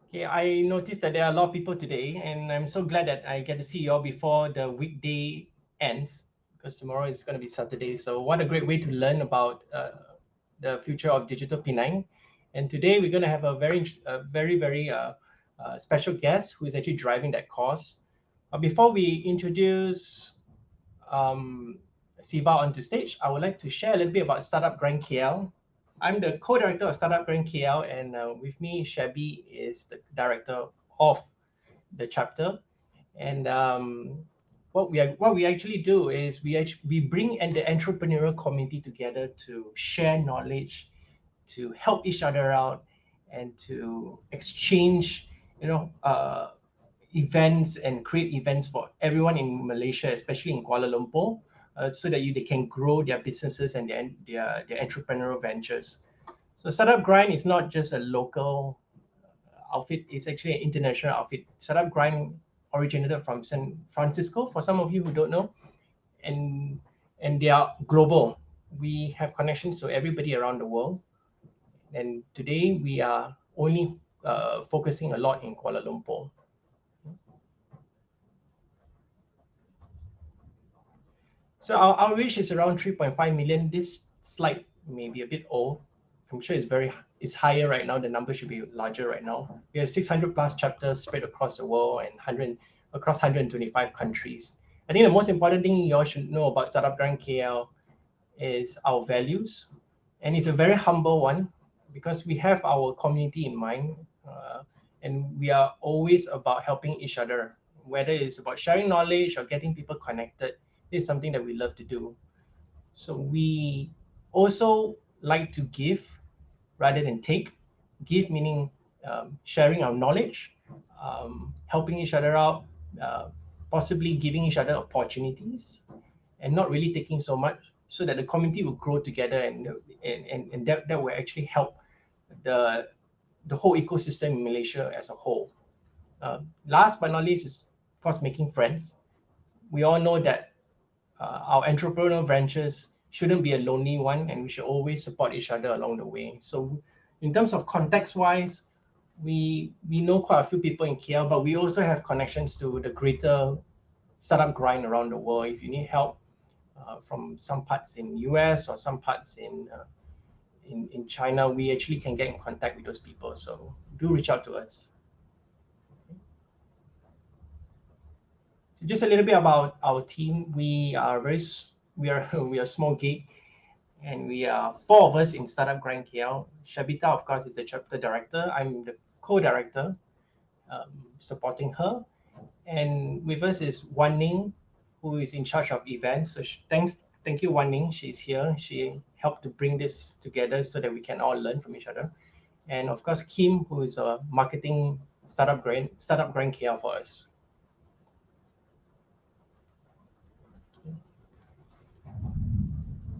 Okay, I noticed that there are a lot of people today, and I'm so glad that I get to see you all before the weekday ends, because tomorrow is going to be Saturday. So what a great way to learn about the future of digital Penang. And today we're going to have a very special guest who is actually driving that course. Before we introduce um, Siva onto stage, I would like to share a little bit about Startup Grind KL. I'm the co-director of Startup Grind KL, and with me, Shabby is the director of the chapter. And what we actually do is we bring the entrepreneurial community together to share knowledge, to help each other out, and to exchange, events and create events for everyone in Malaysia, especially in Kuala Lumpur, so that they can grow their businesses and their entrepreneurial ventures. So Startup Grind is not just a local outfit; it's actually an international outfit. Startup Grind originated from San Francisco, for some of you who don't know, and they are global. We have connections to everybody around the world, and today we are only focusing a lot in Kuala Lumpur. So our reach is around 3.5 million. This slide may be a bit old. I'm sure it's higher right now. The number should be larger right now. We have 600 plus chapters spread across the world and across 125 countries. I think the most important thing you all should know about Startup Grind KL is our values, and it's a very humble one because we have our community in mind, and we are always about helping each other, whether it's about sharing knowledge or getting people connected. This is something that we love to do. So we also like to give rather than take. Give meaning sharing our knowledge, helping each other out, uh, possibly giving each other opportunities, and not really taking so much, so that the community will grow together, and that will actually help the whole ecosystem in Malaysia as a whole. Last but not least is, of course, making friends. We all know that our entrepreneurial ventures shouldn't be a lonely one, and we should always support each other along the way. So in terms of context wise, we know quite a few people in KL, but we also have connections to the greater startup grind around the world. If you need help from some parts in US or some parts in China, we actually can get in contact with those people. So do reach out to us. So just a little bit about our team. We are we are a small gig, and we are four of us in Startup Grind KL. Shabita, of course, is the chapter director. I'm the co-director, supporting her. And with us is Wan Ning, who is in charge of events. So thank you, Wan Ning. She's here. She helped to bring this together so that we can all learn from each other. And of course, Kim, who is a marketing Startup Grind KL for us.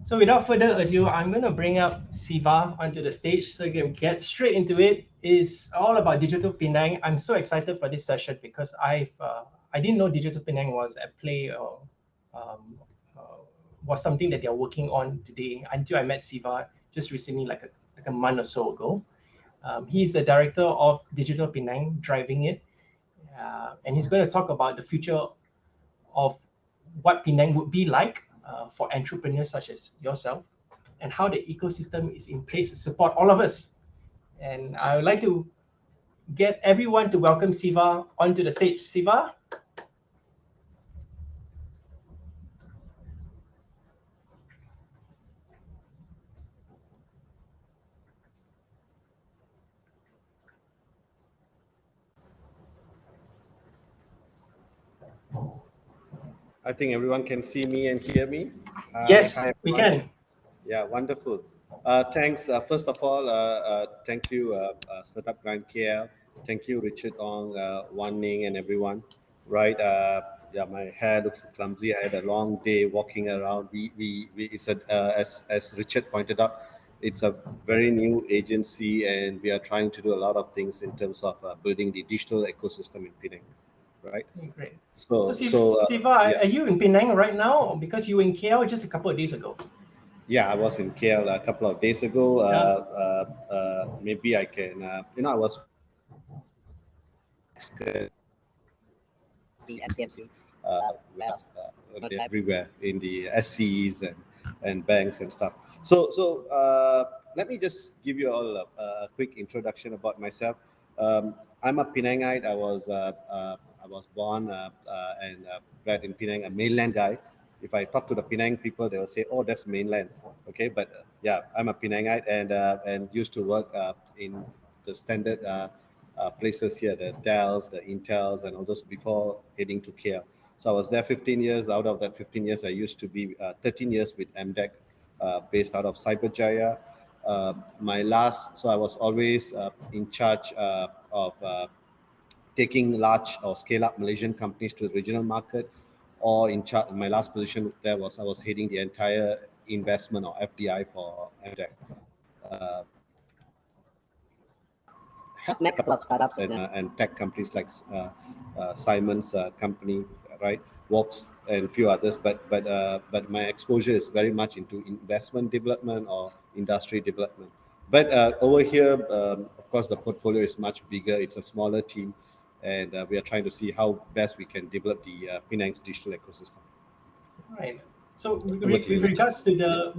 So without further ado, I'm going to bring up Siva onto the stage so we can get straight into it. It's all about Digital Penang. I'm so excited for this session because I didn't know Digital Penang was at play or was something that they're working on today until I met Siva just recently, like a month or so ago. He's the director of Digital Penang, driving it, and he's going to talk about the future of what Penang would be like for entrepreneurs such as yourself, and how the ecosystem is in place to support all of us. And I would like to get everyone to welcome Siva onto the stage. Siva? I think everyone can see me and hear me. Yes, Hi, we everyone. can. Yeah, wonderful. Thanks. First of all, thank you, Startup Grind KL. Thank you, Richard Ong, Wan Ning, and everyone. Right. Yeah, my hair looks clumsy. I had a long day walking around. It's as Richard pointed out, it's a very new agency, and we are trying to do a lot of things in terms of building the digital ecosystem in Penang. Right. Okay, great. So So Siva, yeah. are you in Penang right now? Because you were in KL just a couple of days ago. Yeah, I was in KL a couple of days ago. Yeah. Maybe I can, I was the MCMC, whereas everywhere in the SCs and banks and stuff. So let me just give you all a quick introduction about myself. I'm a Penangite. I was born and bred in Penang, a mainland guy. If I talk to the Penang people, they'll say, "Oh, that's mainland." Okay, but yeah, I'm a Penangite and used to work in the standard places here, the Dells, the Intels, and all those before heading to KL. So I was there 15 years. Out of that 15 years, I used to be 13 years with MDEC, based out of Cyberjaya. So I was always in charge of taking large or scale up Malaysian companies to the regional market, or in charge. My last position there was I was heading the entire investment or FDI for MDEC. Have met a couple of startups and tech companies like Simon's company, right? Vox and a few others, but my exposure is very much into investment development or industry development. But over here, of course, the portfolio is much bigger. It's a smaller team, and we are trying to see how best we can develop the Penang's digital ecosystem. Right. So with regards to the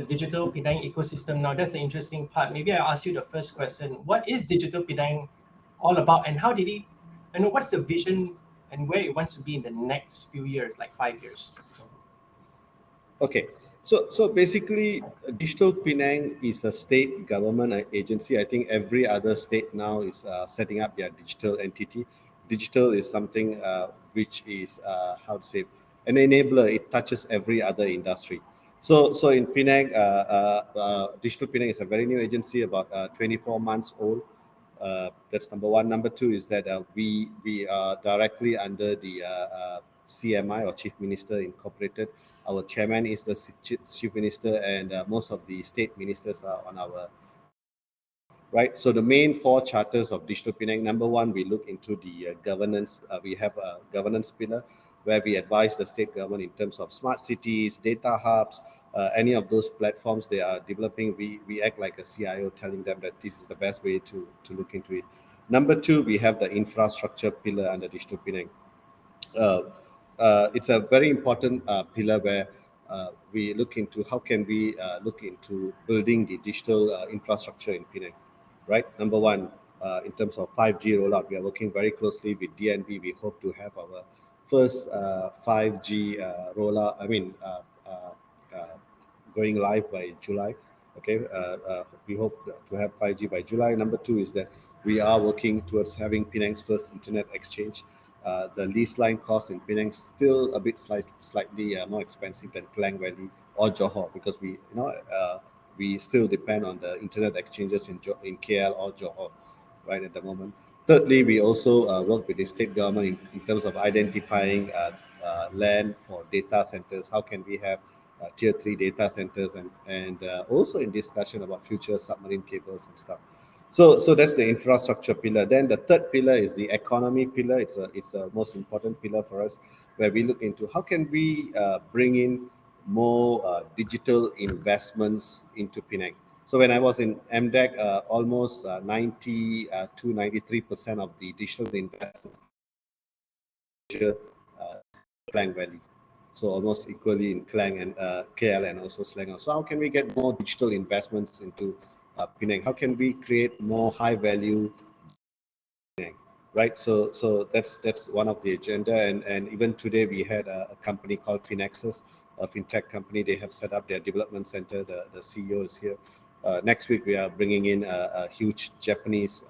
digital Penang ecosystem, now that's the interesting part. Maybe I ask you the first question: what is digital Penang all about, and how did it? And what's the vision and where it wants to be in the next few years, like 5 years? Okay, so basically, Digital Penang is a state government agency. I think every other state now is setting up their digital entity. Digital is something which is how to say, an enabler. It touches every other industry. So in Penang, Digital Penang is a very new agency, about 24 months old. That's number one. Number two is that we are directly under the CMI, or Chief Minister Incorporated. Our chairman is the chief minister, and most of the state ministers are on our right. So the main four charters of Digital Penang: number one, we look into the governance. We have a governance pillar where we advise the state government in terms of smart cities, data hubs, any of those platforms they are developing. We act like a CIO, telling them that this is the best way to look into it. Number two, we have the infrastructure pillar under Digital Penang. uh, it's a very important pillar where we look into how can we look into building the digital infrastructure in Penang, right? Number one, in terms of 5G rollout, we are working very closely with DNB. We hope to have our first 5G rollout. Going live by July. Okay, we hope to have 5G by July. Number two is that we are working towards having Penang's first internet exchange. The lease line cost in Penang still a bit slightly more expensive than Klang Valley or Johor, because we still depend on the internet exchanges in KL or Johor right at the moment. Thirdly, we also work with the state government in terms of identifying land for data centers. How can we have tier 3 data centers, and also in discussion about future submarine cables and stuff. So that's the infrastructure pillar. Then the third pillar is the economy pillar. It's a most important pillar for us, where we look into how can we bring in more digital investments into Penang. So when I was in MDEC, almost 90 to 93% of the digital investment Klang Valley. So almost equally in Klang and KL and also Selangor. So how can we get more digital investments into Penang? How can we create more high value, right? So that's one of the agenda. And even today we had a company called Finexus, a fintech company. They have set up their development center. The CEO is here. Next week we are bringing in a huge Japanese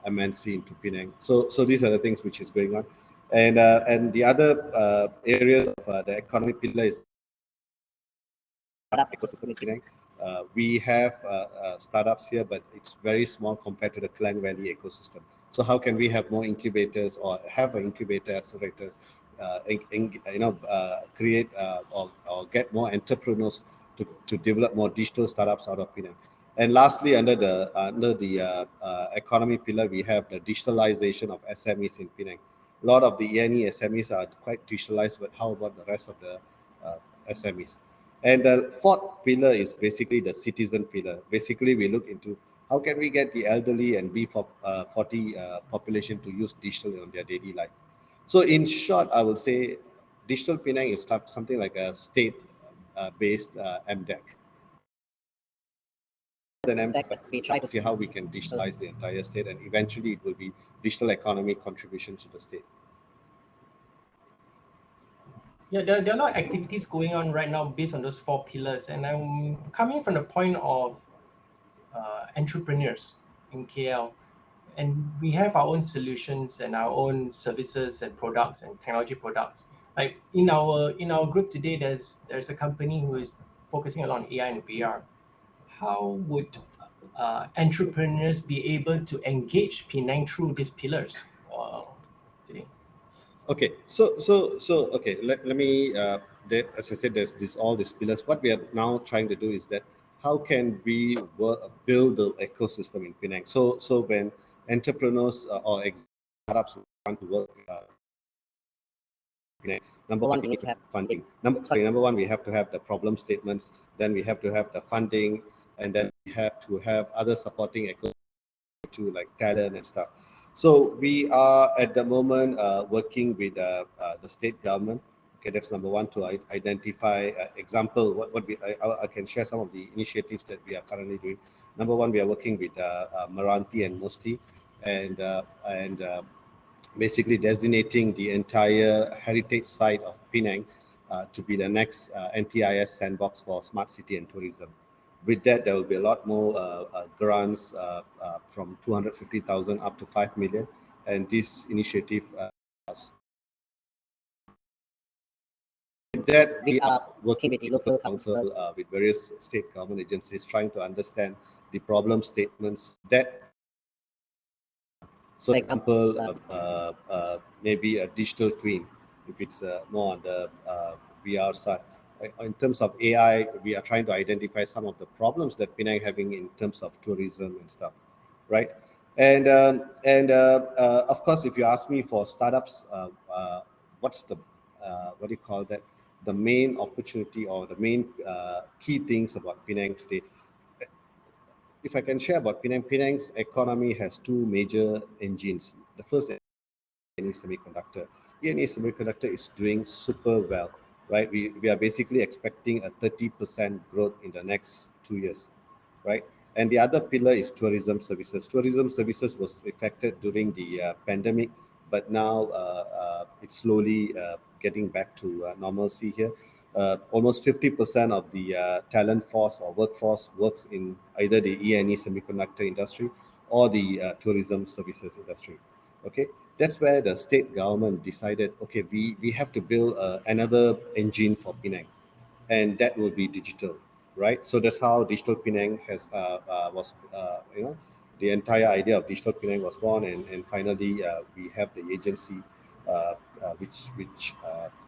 MNC into Penang. So these are the things which is going on. And the other areas of the economy pillar is startup ecosystem in Penang. We have startups here, but it's very small compared to the Klang Valley ecosystem. So how can we have more incubators, or have an incubator accelerators, create or get more entrepreneurs to develop more digital startups out of Penang. And lastly, under the economy pillar, we have the digitalization of SMEs in Penang. A lot of the ENE SMEs are quite digitalized, but how about the rest of the SMEs? And the fourth pillar is basically the citizen pillar. Basically, we look into How can we get the elderly and B40 population to use digital in their daily life? So in short, I will say Digital Penang is something like a state-based MDEC. An MDEC, but we try to see how we can digitalize the entire state, and eventually it will be digital economy contribution to the state. Yeah, there are a lot of activities going on right now based on those 4 pillars. And I'm coming from the point of entrepreneurs in KL. And we have our own solutions and our own services and products and technology products. Like in our group today, there's a company who is focusing a lot on AI and VR. How would entrepreneurs be able to engage Penang through these pillars today? Okay, okay. Let me. As I said, there's all these pillars. What we are now trying to do is that how can we build the ecosystem in Penang? So when entrepreneurs or startups want to work Penang, number one, we need to have funding. Number one, we have to have the problem statements. Then we have to have the funding, and then we have to have other supporting ecosystems to like talent and stuff. So we are at the moment working with the state government. Okay, that's number one, to identify example. What I can share some of the initiatives that we are currently doing. Number one, we are working with Meranti and Musti, and basically designating the entire heritage site of Penang to be the next NTIS sandbox for smart city and tourism. With that, there will be a lot more grants from 250,000 up to 5 million. And this initiative, with that, we are working with the local council, with various state government agencies, trying to understand the problem statements that, so for example, maybe a digital twin, if it's more on the VR side. In terms of AI, we are trying to identify some of the problems that Penang having in terms of tourism and stuff, right? And of course, if you ask me for startups, what's the what do you call that? The main opportunity or the main key things about Penang today. If I can share about Penang, Penang's economy has two major engines. The first E&E Semiconductor. E&E Semiconductor is doing super well, right? We are basically expecting a 30% growth in the next 2 years, right? And the other pillar is tourism services. Tourism services was affected during the pandemic, but now it's slowly getting back to normalcy here. Almost 50% of the talent force or workforce works in either the E&E semiconductor industry or the tourism services industry. Okay, that's where the state government decided, okay, we have to build another engine for Penang, and that will be digital, right? So that's how Digital Penang was the entire idea of Digital Penang was born, and finally we have the agency, which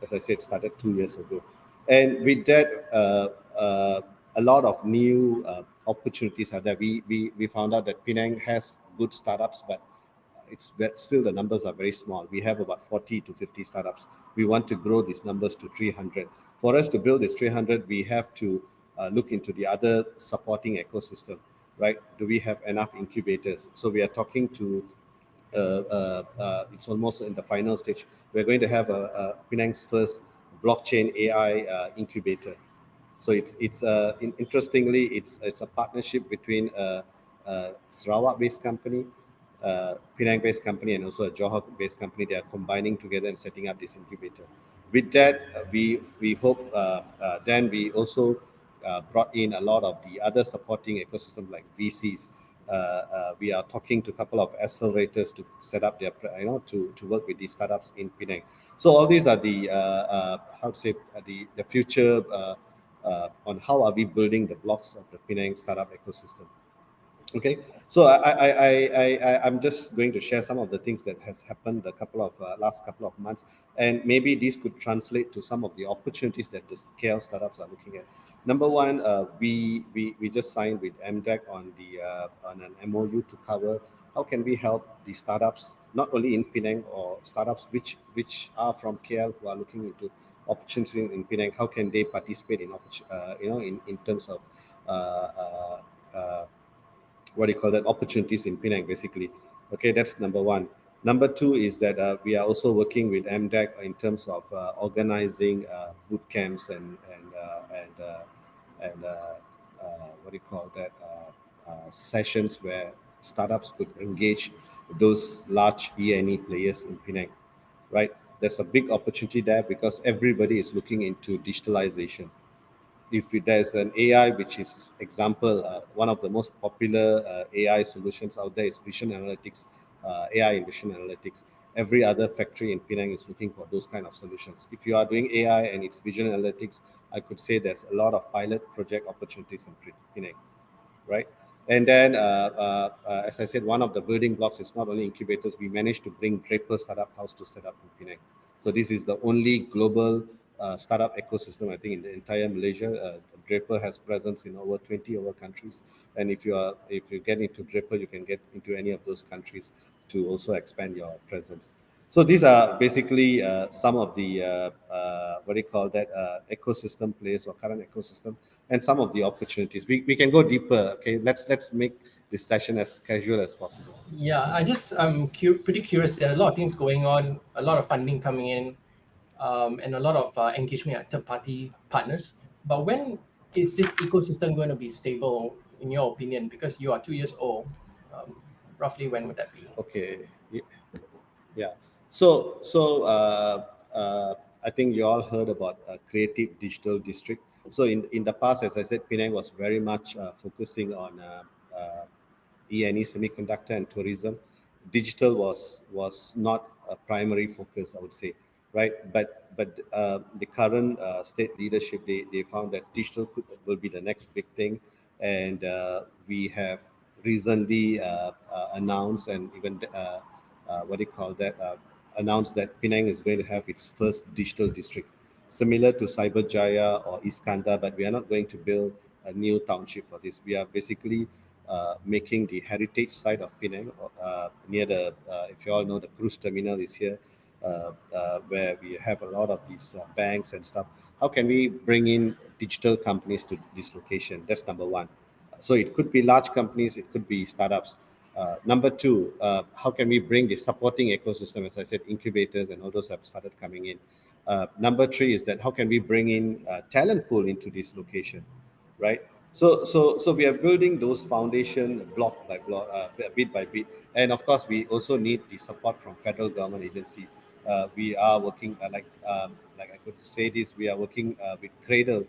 as I said, started 2 years ago. And with that, a lot of new opportunities are there. We found out that Penang has good startups, but still the numbers are very small. We have about 40 to 50 startups. We want to grow these numbers to 300. For us to build this 300, we have to look into the other supporting ecosystem, right? Do we have enough incubators? So we are talking to it's almost in the final stage. We're going to have a Penang's first blockchain AI incubator. So interestingly, it's a partnership between a Sarawak-based company, Penang-based company, and also a Johor-based company. They are combining together and setting up this incubator. With that, we hope then we also brought in a lot of the other supporting ecosystems like VCs. We are talking to a couple of accelerators to set up their, to work with these startups in Penang. So all these are the the future on how are we building the blocks of the Penang startup ecosystem. Okay, so I'm just going to share some of the things that has happened the last couple of months, and maybe these could translate to some of the opportunities that the KL startups are looking at. Number one, we just signed with MDEC on an MOU to cover how can we help the startups not only in Penang or startups which are from KL who are looking into opportunities in Penang. How can they participate in in terms of what do you call that, opportunities in Penang, basically. Okay, that's number one. Number two is that we are also working with MDEC in terms of organizing boot camps and what do you call that, sessions where startups could engage those large E&E players in Penang, right? There's a big opportunity there because everybody is looking into digitalization. If there's an AI, which is example, one of the most popular AI solutions out there is vision analytics, AI in vision analytics. Every other factory in Penang is looking for those kind of solutions. If you are doing AI and it's vision analytics, I could say there's a lot of pilot project opportunities in Penang, right? And then, as I said, one of the building blocks is not only incubators. We managed to bring Draper Startup House to set up in Penang. So this is the only global startup ecosystem, I think, in the entire Malaysia. Draper has presence in over 20 other countries, and if you get into Draper, you can get into any of those countries to also expand your presence. So these are basically some of the what do you call that, ecosystem players or current ecosystem, and some of the opportunities. We can go deeper. Okay, let's make this session as casual as possible. Yeah, I'm pretty curious. There are a lot of things going on, a lot of funding coming in, and a lot of engagement at third-party partners. But when is this ecosystem going to be stable, in your opinion? Because you are 2 years old. Roughly when would that be? Okay. Yeah. So I think you all heard about Creative Digital District. So in the past, as I said, Penang was very much focusing on E&E, semiconductor, and tourism. Digital was not a primary focus, I would say, right? But the current state leadership, they found that digital will be the next big thing, and we have recently announced and even what do you call that, announced that Penang is going to have its first digital district, similar to Cyberjaya or Iskandar, but we are not going to build a new township for this. We are basically making the heritage side of Penang, near the, if you all know, the cruise terminal is here, where we have a lot of these banks and stuff. How can we bring in digital companies to this location? That's number one. So it could be large companies, it could be startups. Number two, how can we bring the supporting ecosystem? As I said, incubators and all those have started coming in. Number three is that how can we bring in talent pool into this location, right? So we are building those foundation block by block, bit by bit, and of course we also need the support from federal government agency. We are working like I could say this, we are working with Cradle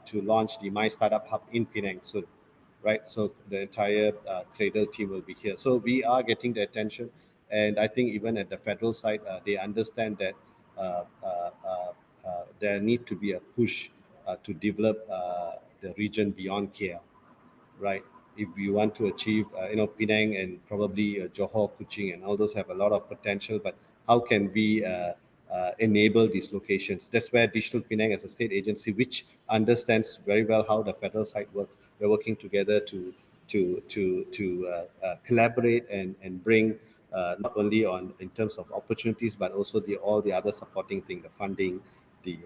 to launch the My Startup Hub in Penang soon, right? So the entire Cradle team will be here. So we are getting the attention, and I think even at the federal side, they understand that there need to be a push to develop the region beyond KL, right? If you want to achieve, Penang and probably Johor, Kuching, and all those have a lot of potential, but how can we enable these locations? That's where Digital Penang, as a state agency, which understands very well how the federal side works, we're working together to collaborate and bring not only on in terms of opportunities, but also all the other supporting thing, the funding, the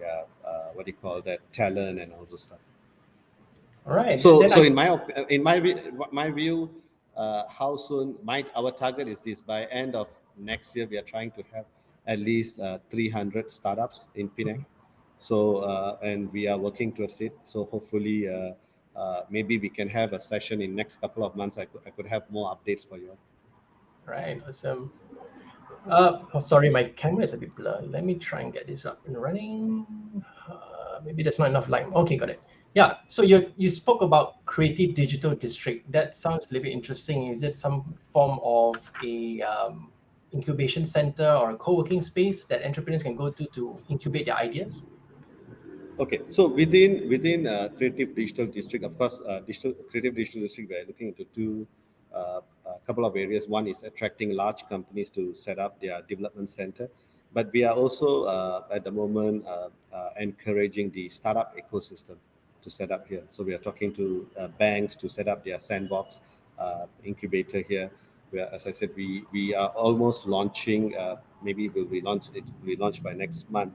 what do you call that, talent, and all those stuff. All right. So, Then so I in my view, how soon our target is this: by end of next year, we are trying to have at least 300 startups in Penang. So, and we are working towards it. So, hopefully, maybe we can have a session in next couple of months. I could have more updates for you. Right, awesome. Oh, sorry, my camera is a bit blurred. Let me try and get this up and running. Maybe there's not enough light. Okay, got it. Yeah, so you spoke about creative digital district. That sounds a little bit interesting. Is it some form of a incubation center or a co-working space that entrepreneurs can go to incubate their ideas? Okay, so within Creative Digital District, of course, digital Creative Digital District, we're looking into a couple of areas. One is attracting large companies to set up their development center, but we are also at the moment encouraging the startup ecosystem to set up here. So we are talking to banks to set up their sandbox incubator here. Where, as I said, we are almost launching. Maybe it will be launched by next month.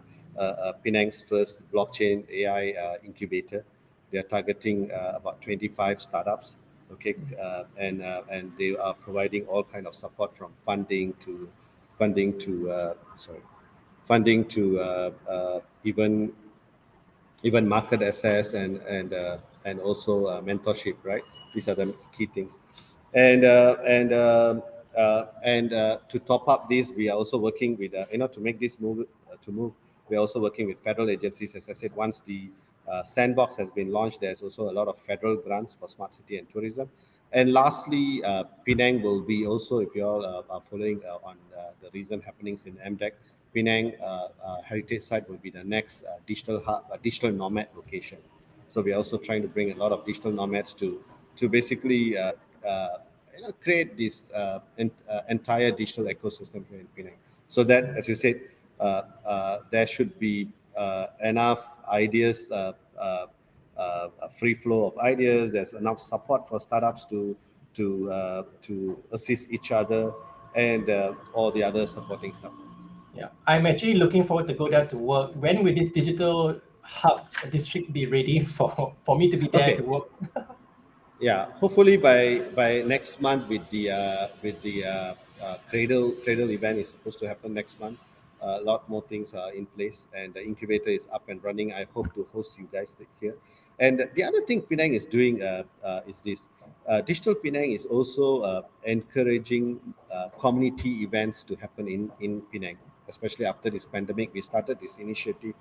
Penang's first blockchain AI incubator. They are targeting about 25 startups. Okay, and they are providing all kind of support from funding to funding to even market access and also mentorship, right? These are the key things. And to top up this, we are also working with to make this move to move. We are also working with federal agencies. As I said, once the sandbox has been launched, there's also a lot of federal grants for smart city and tourism. And lastly, Penang will be also, if you all are following on the recent happenings in MDEC, Penang Heritage Site will be the next digital hub, digital nomad location. So we are also trying to bring a lot of digital nomads to basically create this entire digital ecosystem here in Penang. So that, as you said, there should be enough ideas, a free flow of ideas. There's enough support for startups to assist each other and all the other supporting stuff. Yeah, I'm actually looking forward to go there to work. When will this digital hub district be ready for me to be there to Okay. work? Yeah, hopefully by next month with the cradle event is supposed to happen next month. A lot more things are in place, and the incubator is up and running. I hope to host you guys here. And the other thing Penang is doing is this. Digital Penang is also encouraging community events to happen in Penang, especially after this pandemic. We started this initiative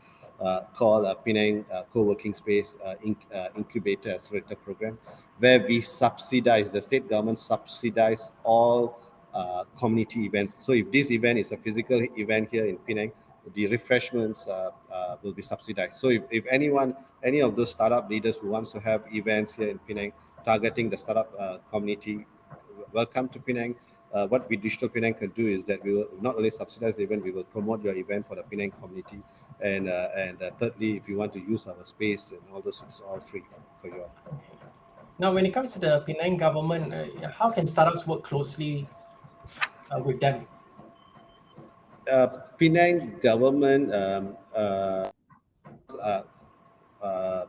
called Penang Co-working Space Incubator Accelerator Program, where we subsidize, the state government subsidize all community events. So if this event is a physical event here in Penang, the refreshments will be subsidized. So if any of those startup leaders who wants to have events here in Penang targeting the startup community, welcome to Penang. What we Digital Penang can do is that we will not only subsidize the event, we will promote your event for the Penang community. And thirdly, if you want to use our space and all those, it's all free for you all. Now, when it comes to the Penang government, how can startups work closely with them? Penang government, uh, uh,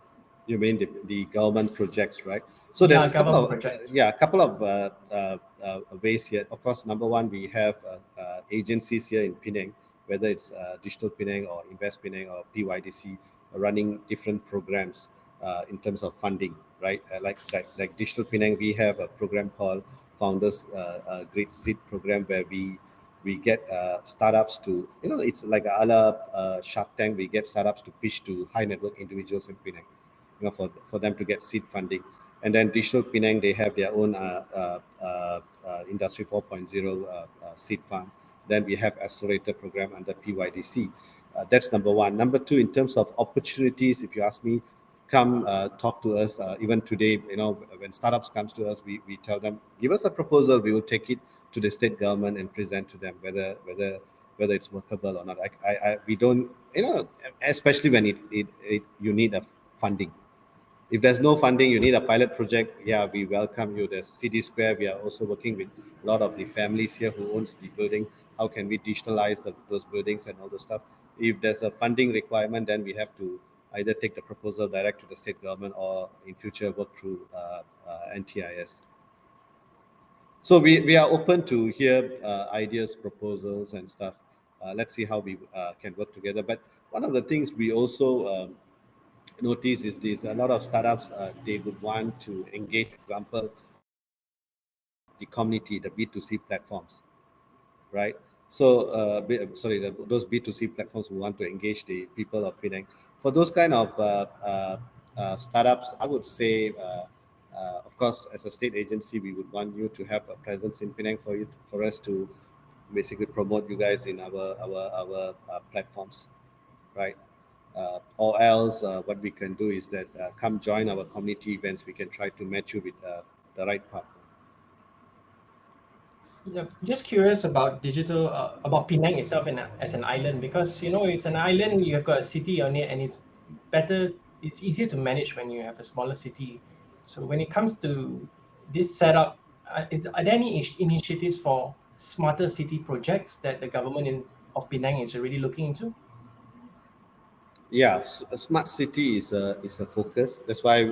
you mean the government projects, right? So Yeah, there's a couple government of projects. yeah, a couple of ways here. Of course, number one, we have agencies here in Penang, whether it's Digital Penang or Invest Penang or PYDC, running different programs in terms of funding, right? Like Digital Penang, we have a program called Founders Great Seed Program, where we get startups to, it's like a la Shark Tank. We get startups to pitch to high net worth individuals in Penang, for them to get seed funding. And then Digital Penang, they have their own Industry 4.0 seed fund. Then we have accelerator program under PYDC. That's number one. Number two, in terms of opportunities, if you ask me, come talk to us. Even today, when startups comes to us, we tell them, give us a proposal. We will take it to the state government and present to them whether it's workable or not. We don't, especially when you need a funding. If there's no funding, you need a pilot project. Yeah, we welcome you. There's City Square. We are also working with a lot of the families here who owns the building. How can we digitalize those buildings and all the stuff? If there's a funding requirement, then we have to either take the proposal direct to the state government or in future work through NTIS. So we are open to hear ideas, proposals, and stuff. Let's see how we can work together. But one of the things we also notice is this: a lot of startups they would want to engage, for example, the community, the B2C platforms, right? So those B2C platforms who want to engage the people of Penang. For those kind of startups, I would say, of course, as a state agency, we would want you to have a presence in Penang for us to basically promote you guys in our platforms, right? Or else, what we can do is that come join our community events. We can try to match you with the right partner. Yeah, just curious about about Penang itself as an island, because it's an island. You have got a city on it, and it's easier to manage when you have a smaller city. So when it comes to this setup, are there any initiatives for smarter city projects that the government of Penang is already looking into? Yeah, smart city is a focus. That's why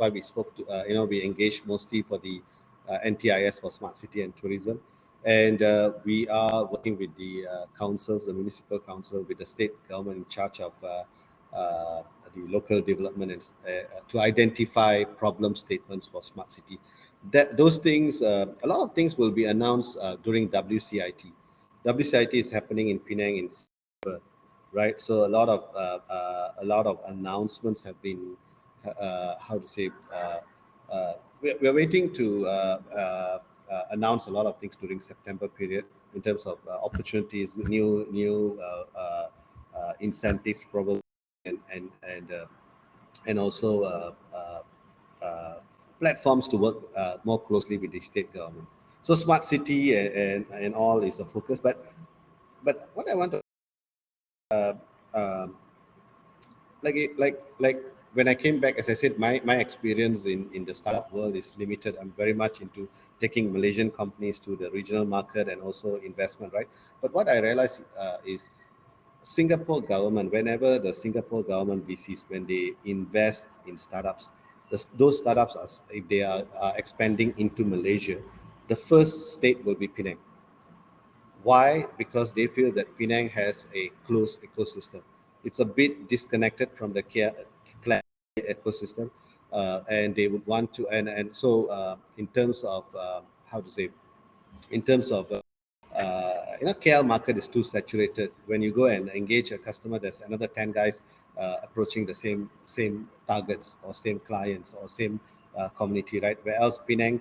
we spoke to we engaged mostly for the NTIS for smart city and tourism, and we are working with the councils, the municipal council, with the state government in charge of the local development and to identify problem statements for smart city. That those things, a lot of things will be announced during WCIT. WCIT is happening in Penang in September, right? So a lot of announcements have been how to say we're waiting to announce a lot of things during September period in terms of opportunities, new incentive probably, and also platforms to work more closely with the state government. So smart city and all is a focus, but what I want to um, like when I came back, as I said, my experience in the startup world is limited. I'm very much into taking Malaysian companies to the regional market and also investment, right? But what I realized is Singapore government, whenever the Singapore government VCs, when they invest in startups, those startups are, if they are expanding into Malaysia, the first state will be Penang. Why? Because they feel that Penang has a closed ecosystem. It's a bit disconnected from the Klang ecosystem, and they would want to. And so, in terms of how to say, in terms of KL market is too saturated. When you go and engage a customer, there's another 10 guys approaching the same targets or same clients or same community, right? Whereas Penang,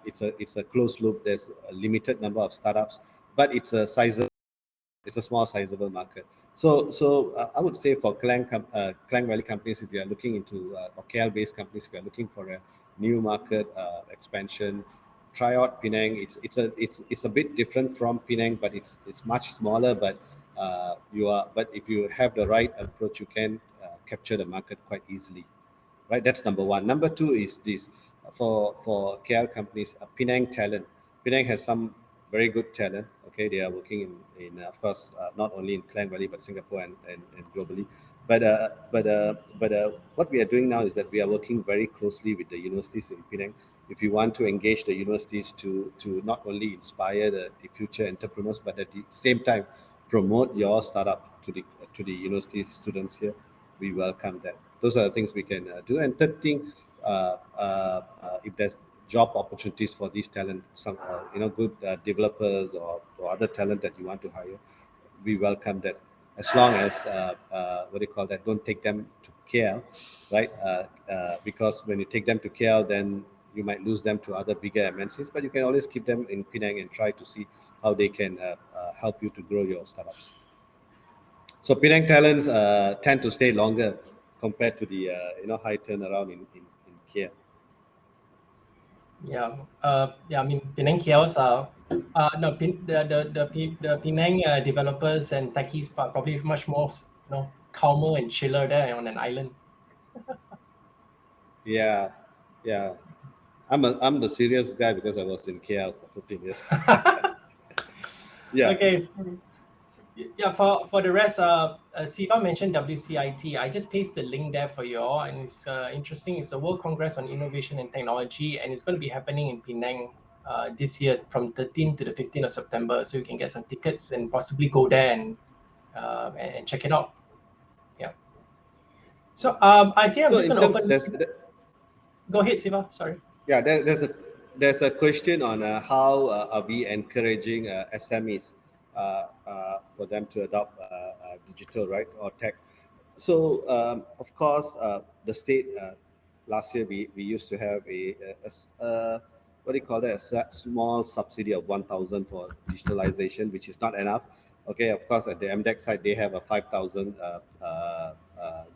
it's a closed loop. There's a limited number of startups, but it's a small sizable market. So I would say for Klang Valley companies, if you are looking into or KL based companies, if you are looking for a new market expansion, try out Penang. It's a bit different from Penang, but it's much smaller. But if you have the right approach, you can capture the market quite easily, right? That's number one. Number two is this for KL companies, Penang talent. Penang has some very good talent. Okay, they are working in of course not only in Klang Valley but Singapore and globally. But what we are doing now is that we are working very closely with the universities in Penang. If you want to engage the universities to not only inspire the future entrepreneurs, but at the same time promote your startup to the university students here, we welcome that. Those are the things we can do. And third thing, if there's job opportunities for these talent, some good developers or other talent that you want to hire, we welcome that, as long as what do you call that? Don't take them to KL, right? Because when you take them to KL, then you might lose them to other bigger MNCs. But you can always keep them in Penang and try to see how they can help you to grow your startups. So Penang talents tend to stay longer compared to the high turnaround in KL. Yeah. I mean, Penang KLs are no the Penang developers and techies are probably much more calmer and chiller there on an island. Yeah, yeah. I'm the serious guy because I was in KL for 15 years. Yeah. Okay. Yeah, for the rest, Siva mentioned WCIT. I just paste the link there for you all, and it's interesting. It's the World Congress on Innovation and Technology, and it's going to be happening in Penang this year from 13th to the 15th of September. So you can get some tickets and possibly go there and check it out. Yeah. So I think I'm So just in going to terms, open. Go ahead, Siva. Sorry. yeah, there's a question on how are we encouraging SMEs for them to adopt digital, right, or tech. So of course the state last year we used to have what do you call that, small subsidy of 1,000 for digitalization, which is not enough. Okay, of course at the MDEC side they have a 5,000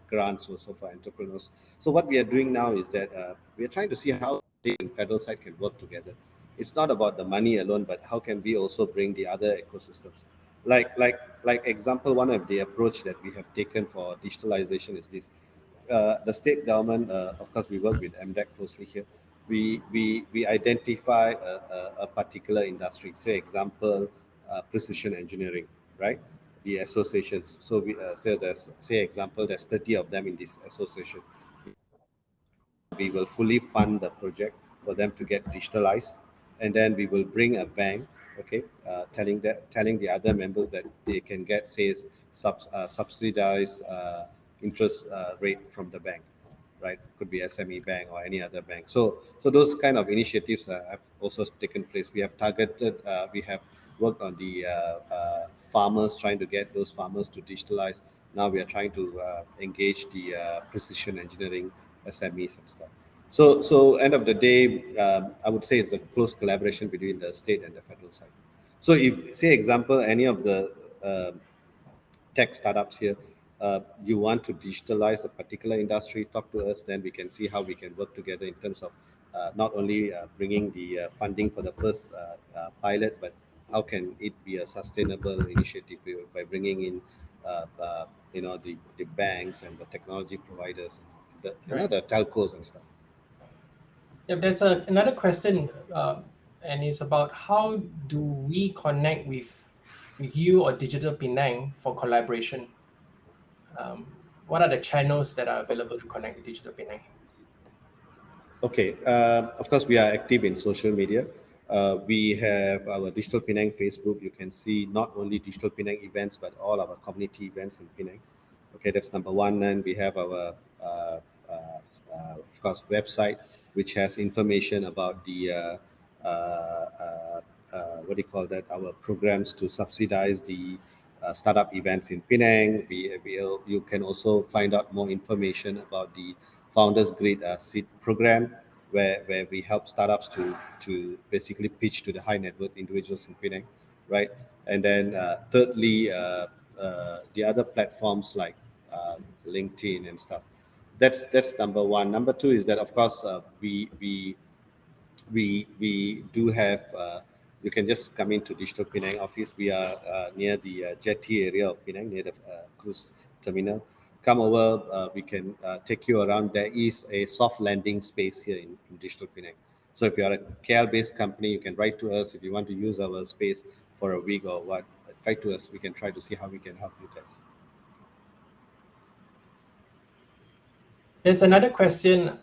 grants also for entrepreneurs. So what we are doing now is that we are trying to see how state and federal side can work together. It's not about the money alone, but how can we also bring the other ecosystems. Like example, one of the approach that we have taken for digitalization is this. The state government, of course, we work with MDEC closely here. We identify a particular industry. Say example, precision engineering, right? the associations. So we say example, there's 30 of them in this association. We will fully fund the project for them to get digitalized, and then we will bring a bank, okay, telling the other members that they can get, say, subsidized interest rate from the bank, right? Could be SME bank or any other bank. So those kind of initiatives have also taken place. We have targeted, we have worked on the farmers, trying to get those farmers to digitalize. Now we are trying to engage the precision engineering SMEs and stuff. So end of the day, I would say it's a close collaboration between the state and the federal side. So if, say example, any of the tech startups here, you want to digitalize a particular industry, talk to us, then we can see how we can work together in terms of not only bringing the funding for the first pilot, but how can it be a sustainable initiative by bringing in the banks and the technology providers, Right. the telcos and stuff. Yeah, there's another question, and it's about how do we connect with you or Digital Penang for collaboration? What are the channels that are available to connect with Digital Penang? Okay, of course, we are active in social media. We have our Digital Penang Facebook. You can see not only Digital Penang events, but all our community events in Penang. Okay, that's number one. And we have our, of course, website, which has information about the, what do you call that, our programs to subsidize the startup events in Penang. You can also find out more information about the Founders Grid Seed program, where we help startups to basically pitch to the high net worth individuals in Penang, right? And then thirdly, the other platforms like LinkedIn and stuff. That's number one. Number two is that, of course, we do have. You can just come into Digital Penang office. We are near the jetty area of Penang, near the cruise terminal. Come over. We can take you around. There is a soft landing space here in Digital Penang. So if you are a KL-based company, you can write to us if you want to use our space for a week or what. Write to us. We can try to see how we can help you guys. There's another question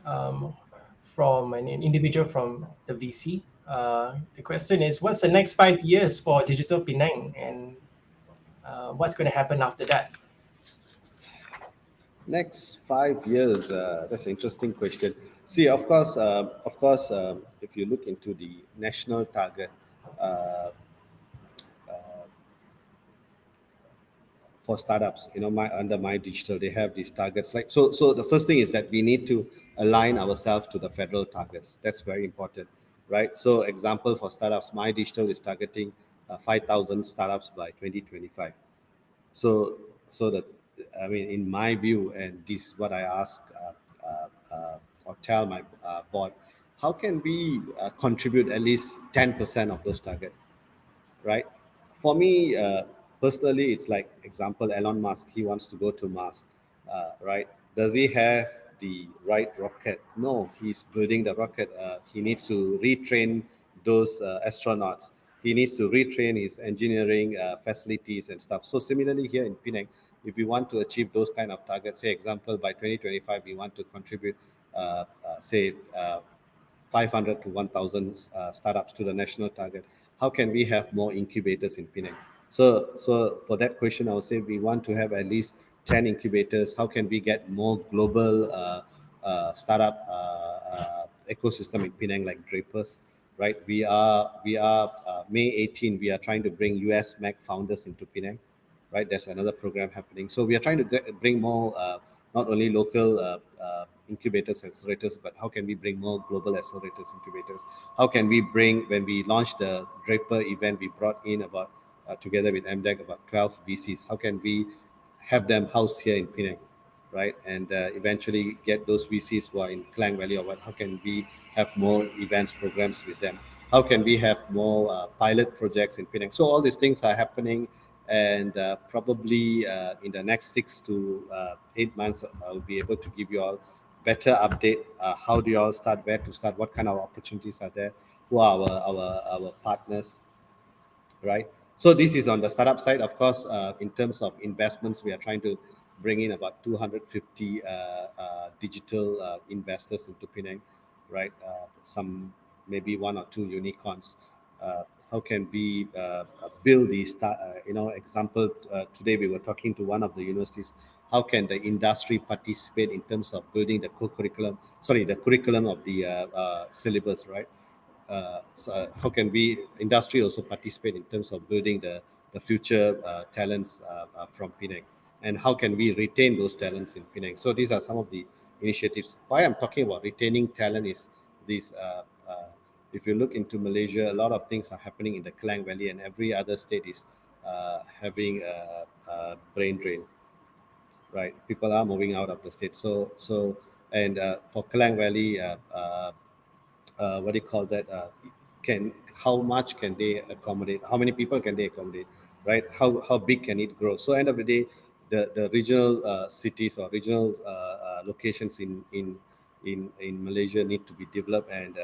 from an individual from the VC. The question is, what's the next 5 years for Digital Penang, and what's going to happen after that? Next 5 years, that's an interesting question. See, of course, if you look into the national target uh, for startups, under my digital, they have these targets. Like so, the first thing is that we need to align ourselves to the federal targets. That's very important, right? So, example for startups, my digital is targeting 5,000 startups by 2025. So that, I mean, in my view, and this is what I ask or tell my board, how can we contribute at least 10% of those targets, right? For me, personally, it's like example, Elon Musk. He wants to go to Mars, right? Does he have the right rocket? No, he's building the rocket. He needs to retrain those astronauts. He needs to retrain his engineering facilities and stuff. So similarly, here in Penang, if we want to achieve those kind of targets, say example, by 2025, we want to contribute, say. 500 to 1,000 startups to the national target. How can we have more incubators in Penang? So for that question, I would say we want to have at least 10 incubators. How can we get more global startup ecosystem in Penang, like Drapers, right? We are May 18. We are trying to bring US Mac founders into Penang, right? There's another program happening. So we are trying to bring more, not only local incubators, accelerators, but how can we bring more global accelerators, incubators? How can we bring, when we launched the Draper event, we brought in about, together with MDEC, about 12 VCs. How can we have them housed here in Penang, right? And eventually get those VCs who are in Klang Valley or what, how can we have more events, programs with them? How can we have more pilot projects in Penang? So all these things are happening, and probably in the next 6 to 8 months, I'll be able to give you all better update. How do you all start? Where to start? What kind of opportunities are there? Who are our partners? Right. So this is on the startup side. Of course, in terms of investments, we are trying to bring in about 250 digital investors into Penang, right? Some maybe one or two unicorns. How can we build these? Example, today we were talking to one of the universities. How can the industry participate in terms of building the the curriculum of the syllabus, right? So how can we industry also participate in terms of building the future talents from Penang, and how can we retain those talents in Penang? So these are some of the initiatives. Why I'm talking about retaining talent is this. If you look into Malaysia, a lot of things are happening in the Klang Valley, and every other state is having a brain drain, right? People are moving out of the state. And for Klang Valley, what do you call that? Can How much can they accommodate? How many people can they accommodate? Right? How big can it grow? So end of the day, the regional cities or regional locations in Malaysia need to be developed, and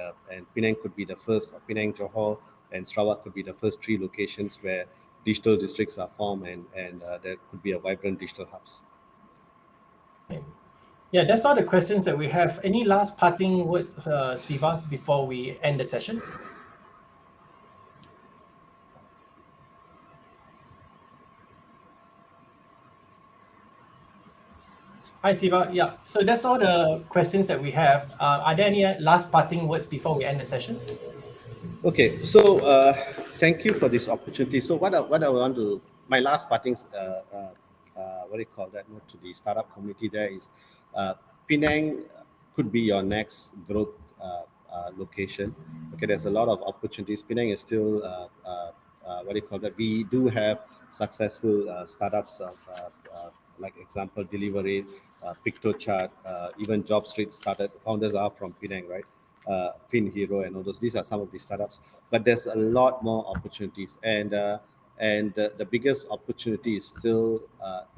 Penang could be the first. Or Penang, Johor, and Sarawak could be the first three locations where digital districts are formed, and there could be a vibrant digital hubs. Yeah, that's all the questions that we have. Any last parting words, Siva, before we end the session? Hi, Siva. Yeah, so that's all the questions that we have. Are there any last parting words before we end the session? Okay, so thank you for this opportunity. So what I want to, my last parting, what do you call that, note to the startup community there is, Penang could be your next growth location. Okay, there's a lot of opportunities. Penang is still, what do you call that? We do have successful startups of, like example, Delivery, PictoChart, even Job Street started. Founders are from Penang, right? Fin Hero and all those. These are some of the startups, but there's a lot more opportunities, and the biggest opportunity is still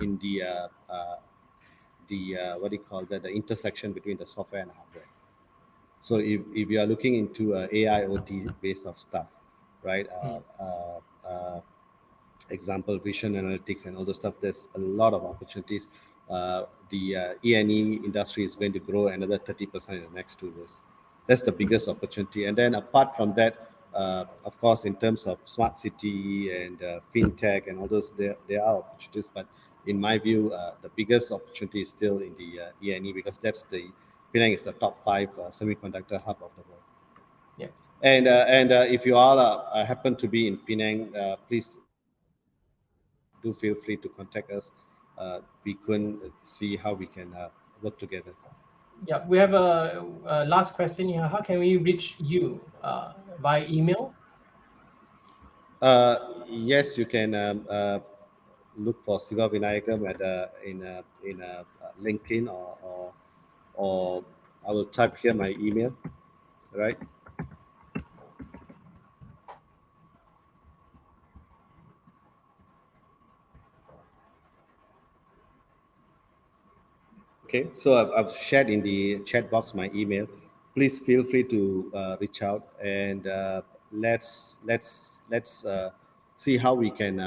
in the what do you call that? The intersection between the software and hardware. So if you are looking into AIoT based of stuff, right? Example, vision analytics and all the stuff, there's a lot of opportunities. The E&E industry is going to grow another 30% in the next 2 years. That's the biggest opportunity. And then apart from that, of course, in terms of smart city and fintech and all those, there are opportunities. But in my view, the biggest opportunity is still in the E&E, because Penang is the top 5 semiconductor hub of the world. Yeah. And if you all happen to be in Penang, please do feel free to contact us. We can see how we can work together. Yeah, we have a last question here. How can we reach you? By email? Yes, you can look for Siva Vinayakam in LinkedIn, or I will type here my email, right? Okay, so I've shared in the chat box my email. Please feel free to reach out, and let's see how we can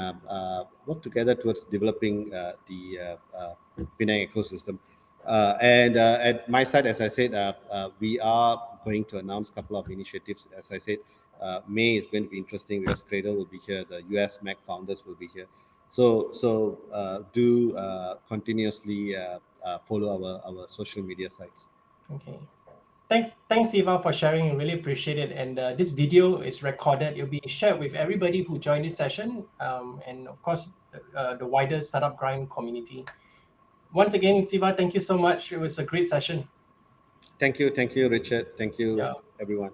work together towards developing the Penang ecosystem. And at my side, as I said, we are going to announce a couple of initiatives. As I said, May is going to be interesting because Cradle will be here, the US Mac founders will be here. So do continuously follow our social media sites. Okay. Thanks, Siva, for sharing. I really appreciate it. And this video is recorded. It'll be shared with everybody who joined this session, and of course, the wider Startup Grind community. Once again, Siva, thank you so much. It was a great session. Thank you, Richard. Thank you, everyone.